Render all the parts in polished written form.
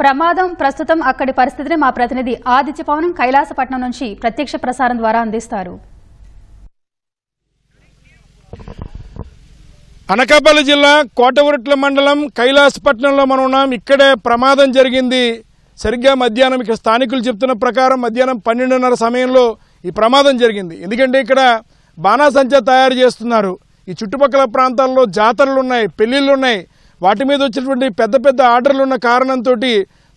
ప్రమాదం ప్రస్తుతం అక్కడి పరిస్థితిని మా ప్రతినిధి ఆదిత్య పవనం కైలాసపట్నం నుంచి ప్రత్యక్ష ప్రసారం ద్వారా అందిస్తారు. అనకాపల్లి జిల్లా కోటగురుట్ల మండలం కైలాసపట్నంలో మనం ఉన్నాం. ఇక్కడే ప్రమాదం జరిగింది. సరిగ్గా మధ్యాహ్నం ఇక్కడ స్థానికులు చెప్తున్న ప్రకారం మధ్యాహ్నం 12:30 సమయంలో ఈ ప్రమాదం జరిగింది. ఎందుకంటే ఇక్కడ బాణాసంచా తయారు చేస్తున్నారు. ఈ చుట్టుపక్కల ప్రాంతాల్లో జాతరలు ఉన్నాయి, పెళ్లిళ్ళు ఉన్నాయి. వాటి మీద వచ్చినటువంటి పెద్ద పెద్ద ఆర్డర్లు ఉన్న కారణంతో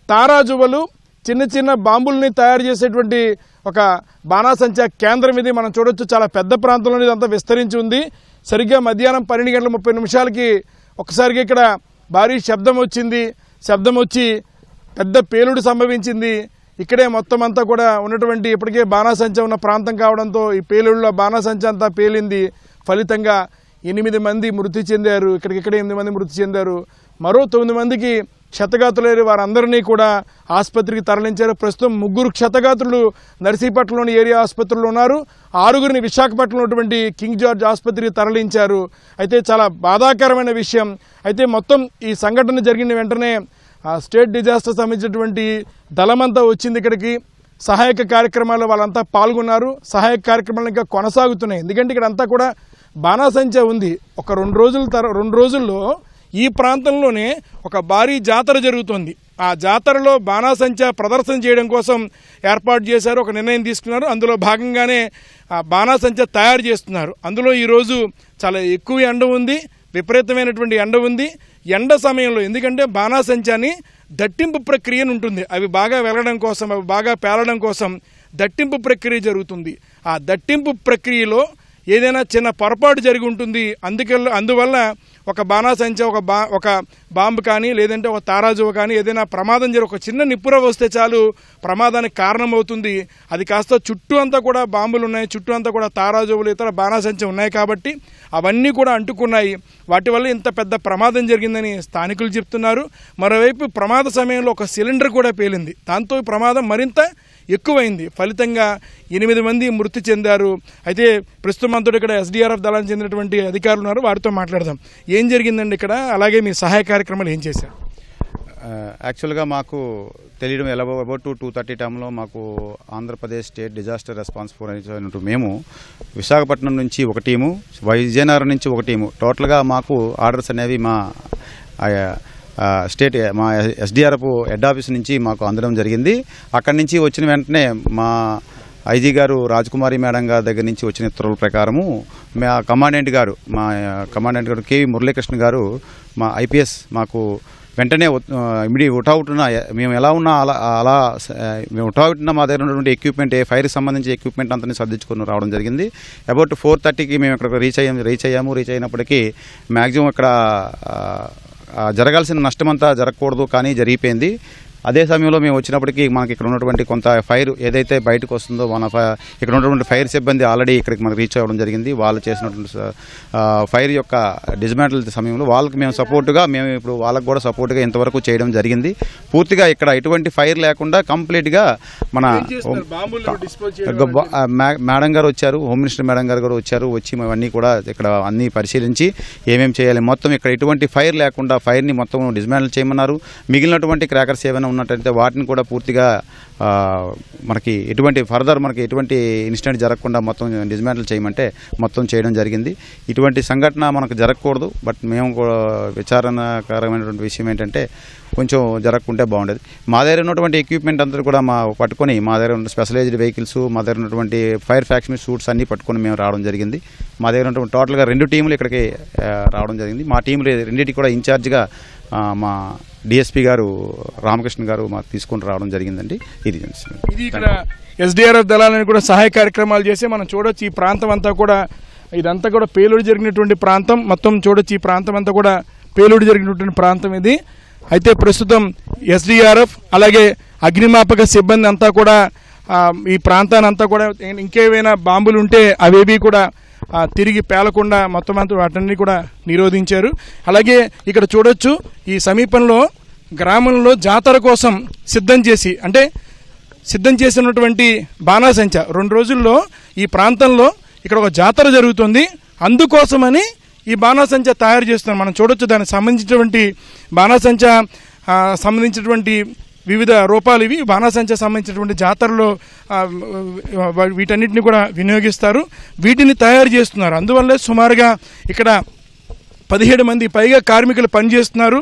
తారాజువలు చిన్న చిన్న బాంబుల్ని తయారు చేసేటువంటి ఒక బాణాసంచా కేంద్రం ఇది. మనం చూడొచ్చు, చాలా పెద్ద ప్రాంతంలో ఇదంతా విస్తరించి ఉంది. సరిగ్గా మధ్యాహ్నం 12:30 ఒకసారిగా ఇక్కడ భారీ శబ్దం వచ్చింది. శబ్దం వచ్చి పెద్ద పేలుడు సంభవించింది. ఇక్కడే మొత్తం అంతా కూడా ఉన్నటువంటి ఇప్పటికే బాణాసంచా ఉన్న ప్రాంతం కావడంతో ఈ పేలుడులో బాణాసంచా అంతా పేలింది. ఫలితంగా 8 మంది మృతి చెందారు. ఇక్కడికిక్కడే 8 మంది మృతి చెందారు. మరో 9 మందికి క్షతగాతులయ్యారు. వారందరినీ కూడా ఆసుపత్రికి తరలించారు. ప్రస్తుతం 3 క్షతగాతులు నర్సీపట్నంలోని ఏరియా ఆసుపత్రిలో ఉన్నారు. 6గురిని విశాఖపట్నంలో ఉన్నటువంటి కింగ్ జార్జ్ ఆసుపత్రికి తరలించారు. అయితే చాలా బాధాకరమైన విషయం. అయితే మొత్తం ఈ సంఘటన జరిగిన వెంటనే స్టేట్ డిజాస్టర్ సంబంధించినటువంటి దళమంతా వచ్చింది ఇక్కడికి. సహాయక కార్యక్రమాల్లో వాళ్ళంతా పాల్గొన్నారు. సహాయక కార్యక్రమాలు ఇంకా కొనసాగుతున్నాయి. ఎందుకంటే ఇక్కడ అంతా కూడా బాణాసంచా ఉంది. ఒక 2 రోజుల్లో ఈ ప్రాంతంలోనే ఒక భారీ జాతర జరుగుతుంది. ఆ జాతరలో బాణాసంచా ప్రదర్శన చేయడం కోసం ఏర్పాటు చేశారు. ఒక నిర్ణయం తీసుకున్నారు. అందులో భాగంగానే బాణాసంచా తయారు చేస్తున్నారు. అందులో ఈరోజు చాలా ఎక్కువ ఎండ ఉంది, విపరీతమైనటువంటి ఎండ ఉంది. ఎండ సమయంలో ఎందుకంటే బాణాసంచాని దట్టింపు ప్రక్రియ ఉంటుంది. అవి బాగా వెలగడం కోసం, అవి బాగా పేలడం కోసం దట్టింపు ప్రక్రియ జరుగుతుంది. ఆ దట్టింపు ప్రక్రియలో ఏదైనా చిన్న పొరపాటు జరిగి ఉంటుంది. అందువల్ల ఒక బాణాసంచా ఒక బాంబు కానీ లేదంటే ఒక తారాజువ కానీ ఏదైనా ప్రమాదం జరిగి ఒక చిన్న నిప్పుర వస్తే చాలు ప్రమాదానికి కారణమవుతుంది. అది కాస్త చుట్టూ అంతా కూడా బాంబులు ఉన్నాయి, చుట్టూ అంతా కూడా తారాజువులు ఇతర బాణాసంచా ఉన్నాయి కాబట్టి అవన్నీ కూడా అంటుకున్నాయి. వాటి వల్ల ఇంత పెద్ద ప్రమాదం జరిగిందని స్థానికులు చెప్తున్నారు. మరోవైపు ప్రమాద సమయంలో ఒక సిలిండర్ కూడా పేలింది. దాంతో ఈ ప్రమాదం మరింత ఎక్కువైంది. ఫలితంగా 8 మంది మృతి చెందారు. అయితే ప్రస్తుతం అంతా ఇక్కడ SDRF దళానికి చెందినటువంటి అధికారులు ఉన్నారు. వారితో మాట్లాడదాం. ఏం జరిగిందండి ఇక్కడ? అలాగే మీ సహాయ కార్యక్రమాలు ఏం చేశారు? యాక్చువల్గా మాకు తెలియడం అబౌట్ 2:30 టైంలో మాకు Andhra Pradesh state disaster response force అయినట్టు మేము విశాఖపట్నం నుంచి ఒక టీము, విజయనగరం నుంచి ఒక టీము, టోటల్గా మాకు ఆర్డర్స్ అనేవి మా స్టేట్ మా SDRF హెడ్ ఆఫీస్ నుంచి మాకు అందడం జరిగింది. అక్కడి నుంచి వచ్చిన వెంటనే మా ఐజీ గారు రాజకుమారి మేడం గారి దగ్గర నుంచి వచ్చిన ఉత్తర్వుల ప్రకారము మా కమాండెంట్ గారు కేవి మురళీకృష్ణ గారు మా IPS మాకు వెంటనే ఉటావుటున మేము ఎలా ఉన్నా అలా మేము ఉటావుటున మా దగ్గర ఉన్నటువంటి ఎక్విప్మెంట్ ఫైర్కి సంబంధించి ఎక్విప్మెంట్ అంతా సర్దించుకొని రావడం జరిగింది. అబౌట్ 4:30కి మేము ఇక్కడ రీచ్ అయినప్పటికీ మ్యాక్సిమం ఇక్కడ జరగాల్సిన నష్టమంతా జరగకూడదు, కానీ జరిగిపోయింది. అదే సమయంలో మేము వచ్చినప్పటికీ మనకి ఇక్కడ ఉన్నటువంటి కొంత ఫైర్ ఏదైతే బయటకు వస్తుందో ఇక్కడ ఉన్నటువంటి ఫైర్ సిబ్బంది ఆల్రెడీ ఇక్కడికి మనకు రీచ్ అవ్వడం జరిగింది. వాళ్ళు చేసినటువంటి ఫైర్ యొక్క డిస్మాంటిల్ సమయంలో వాళ్ళకి మేము సపోర్టుగా ఇప్పుడు వాళ్ళకు కూడా సపోర్టుగా ఇంతవరకు చేయడం జరిగింది. పూర్తిగా ఇక్కడ ఎటువంటి ఫైర్ లేకుండా కంప్లీట్గా మన మేడం గారు వచ్చారు, హోమ్ మినిస్టర్ మేడం గారు కూడా వచ్చి అవన్నీ కూడా ఇక్కడ అన్ని పరిశీలించి ఏమేమి చేయాలి, మొత్తం ఇక్కడ ఎటువంటి ఫైర్ లేకుండా ఫైర్ని మొత్తం డిస్మాంటిల్ చేయమన్నారు. మిగిలినటువంటి క్రాకర్స్ ఏమైనా ఉన్నట్టయితే వాటిని కూడా పూర్తిగా మనకి ఎటువంటి ఇన్సిడెంట్ జరగకుండా మొత్తం డిస్మాంటిల్ చేయమంటే మొత్తం చేయడం జరిగింది. ఇటువంటి సంఘటన మనకు జరగకూడదు. బట్ మేము కూడా విచారణకరమైనటువంటి విషయం ఏంటంటే కొంచెం జరగకుంటే బాగుండేది. మా దగ్గర ఉన్నటువంటి ఎక్విప్మెంట్ అంతా కూడా పట్టుకొని మా దగ్గర ఉన్న స్పెషలైజ్డ్ వెహికల్స్, మా దగ్గర ఉన్నటువంటి ఫైర్ ఫ్యాక్షన్ సూట్స్ అన్నీ పట్టుకొని మేము రావడం జరిగింది. మా దగ్గర ఉన్నటువంటి టోటల్గా 2 టీములు ఇక్కడికి రావడం జరిగింది. మా టీంలు రెండింటికి కూడా ఇన్ఛార్జ్గా మా DSP గారు రామకృష్ణ గారు మాకు తీసుకొని రావడం జరిగిందండి. ఇది ఇక్కడ SDRF దళాలను కూడా సహాయ కార్యక్రమాలు చేసి మనం చూడొచ్చు. ఈ ప్రాంతం అంతా కూడా ఇదంతా కూడా పేలుడు జరిగినటువంటి ప్రాంతం. మొత్తం చూడొచ్చు, ఈ ప్రాంతం అంతా కూడా పేలుడు జరిగినటువంటి ప్రాంతం ఇది. అయితే ప్రస్తుతం SDRF అలాగే అగ్నిమాపక సిబ్బంది అంతా కూడా ఈ ప్రాంతాన్ని అంతా కూడా ఇంకేమైనా బాంబులు ఉంటే అవేవి కూడా తిరిగి పేలకుండా మొత్తం అంతా వాటిని కూడా నిరోధించారు. అలాగే ఇక్కడ చూడొచ్చు, ఈ సమీపంలో గ్రామంలో జాతర కోసం సిద్ధం చేసినటువంటి బాణాసంచా 2 రోజుల్లో ఈ ప్రాంతంలో ఇక్కడ ఒక జాతర జరుగుతుంది. అందుకోసమని ఈ బాణాసంచా తయారు చేస్తున్నారు. మనం చూడొచ్చు, దానికి సంబంధించినటువంటి బాణాసంచా సంబంధించినటువంటి వివిధ రూపాలు ఇవి బాణాసంచా సంబంధించినటువంటి జాతరలో వీటన్నిటిని కూడా వినియోగిస్తారు. వీటిని తయారు చేస్తున్నారు. అందువల్లే సుమారుగా ఇక్కడ 17 మంది పైగా కార్మికులు పనిచేస్తున్నారు.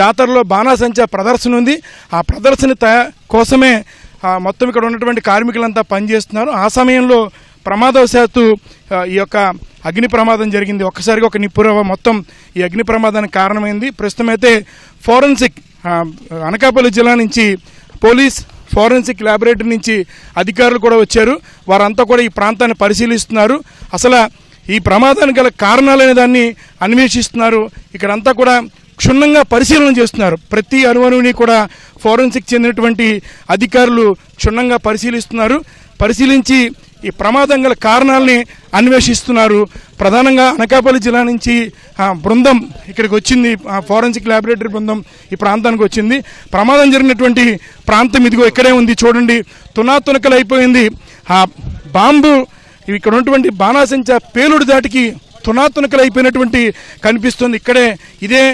జాతరలో బాణాసంచా ప్రదర్శన ఉంది. ఆ ప్రదర్శన కోసమే మొత్తం ఇక్కడ ఉన్నటువంటి కార్మికులంతా పనిచేస్తున్నారు. ఆ సమయంలో ప్రమాదవశాత్తు ఈ యొక్క అగ్ని ప్రమాదం జరిగింది. ఒక్కసారిగా ఒక నిప్పురవ్వ మొత్తం ఈ అగ్ని ప్రమాదానికి కారణమైంది. ప్రస్తుతం అయితే ఫోరెన్సిక్ అనకాపల్లి జిల్లా నుంచి పోలీస్ ఫోరెన్సిక్ ల్యాబొరేటరీ నుంచి అధికారులు కూడా వచ్చారు. వారంతా కూడా ఈ ప్రాంతాన్ని పరిశీలిస్తున్నారు. అసలు ఈ ప్రమాదానికి గల కారణాలనే దాన్ని అన్వేషిస్తున్నారు. ఇక్కడంతా కూడా క్షుణ్ణంగా పరిశీలన చేస్తున్నారు. ప్రతి అణువుని కూడా ఫోరెన్సిక్ చెందినటువంటి అధికారులు క్షుణ్ణంగా పరిశీలిస్తున్నారు. పరిశీలించి ఈ ప్రమాదం గల కారణాలని అన్వేషిస్తున్నారు. ప్రధానంగా అనకాపల్లి జిల్లా నుంచి బృందం ఇక్కడికి వచ్చింది. ఫోరెన్సిక్ ల్యాబొరేటరీ బృందం ఈ ప్రాంతానికి వచ్చింది. ప్రమాదం జరిగినటువంటి ప్రాంతం ఇదిగో ఇక్కడే ఉంది. చూడండి, తునాతునకలు అయిపోయింది. ఆ బాంబు ఇక్కడ ఉన్నటువంటి బాణాసంచా పేలుడు దాటికి తునాతునకలు అయిపోయినటువంటి కనిపిస్తుంది. ఇక్కడే ఇదే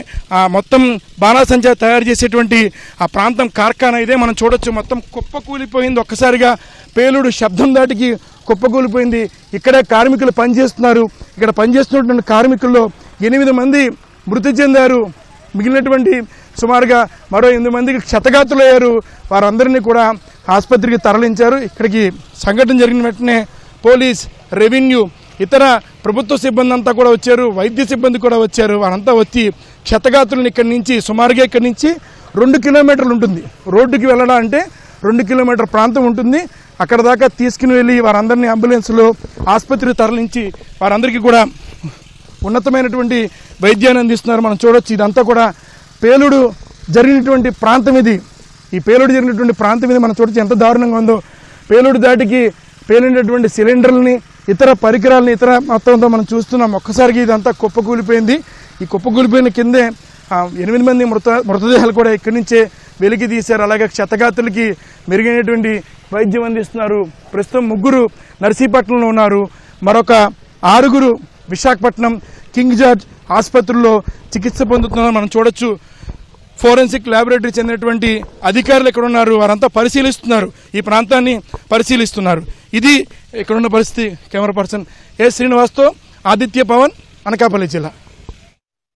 మొత్తం బాణాసంచా తయారు చేసేటువంటి ఆ ప్రాంతం కార్ఖానా ఇదే. మనం చూడొచ్చు, మొత్తం కుప్పకూలిపోయింది. ఒక్కసారిగా పేలుడు శబ్దం దాటికి కుప్పకూలిపోయింది. ఇక్కడే కార్మికులు పనిచేస్తున్నారు. ఇక్కడ పనిచేస్తున్నటువంటి కార్మికుల్లో 8 మంది మృతి చెందారు. మిగిలినటువంటి సుమారుగా మరో 8 మందికి క్షతగాతులయ్యారు. వారందరినీ కూడా ఆసుపత్రికి తరలించారు. ఇక్కడికి సంఘటన జరిగిన వెంటనే పోలీస్, రెవెన్యూ, ఇతర ప్రభుత్వ సిబ్బంది అంతా కూడా వచ్చారు. వైద్య సిబ్బంది కూడా వచ్చారు. వారంతా వచ్చి క్షతగాతులను ఇక్కడి నుంచి సుమారుగా ఇక్కడి నుంచి 2 కిలోమీటర్లు ఉంటుంది. రోడ్డుకి వెళ్ళడం అంటే 2 కిలోమీటర్ ప్రాంతం ఉంటుంది. అక్కడ దాకా తీసుకుని వెళ్ళి వారందరినీ అంబులెన్స్లో ఆసుపత్రికి తరలించి వారందరికీ కూడా ఉన్నతమైనటువంటి వైద్యాన్ని అందిస్తున్నారు. మనం చూడొచ్చు, ఇదంతా కూడా పేలుడు జరిగినటువంటి ప్రాంతం ఇది. ఈ పేలుడు జరిగినటువంటి ప్రాంతం ఇది మనం చూడొచ్చు ఎంత దారుణంగా ఉందో. పేలుడు దాటికి పేలినటువంటి సిలిండర్లని, ఇతర పరికరాలని, ఇతర మొత్తంతో మనం చూస్తున్నాం. ఒక్కసారికి ఇదంతా కుప్పకూలిపోయింది. ఈ కుప్పకూలిపోయిన కిందే 8 మంది మృతదేహాలు కూడా ఇక్కడి నుంచే వెలికి తీశారు. అలాగే క్షతగాతులకి మెరుగైనటువంటి వైద్యం అందిస్తున్నారు. ప్రస్తుతం 3 నర్సీపట్నంలో ఉన్నారు. మరొక 6 విశాఖపట్నం కింగ్ జార్జ్ ఆసుపత్రుల్లో చికిత్స పొందుతున్నారు. మనం చూడొచ్చు, ఫోరెన్సిక్ ల్యాబొరేటరీ చెందినటువంటి అధికారులు ఇక్కడ ఉన్నారు. వారంతా పరిశీలిస్తున్నారు, ఈ ప్రాంతాన్ని పరిశీలిస్తున్నారు. ఇది ఇక్కడున్న పరిస్థితి. కెమెరా పర్సన్ ఏ శ్రీనివాస్తో ఆదిత్య పవన్, అనకాపల్లి జిల్లా.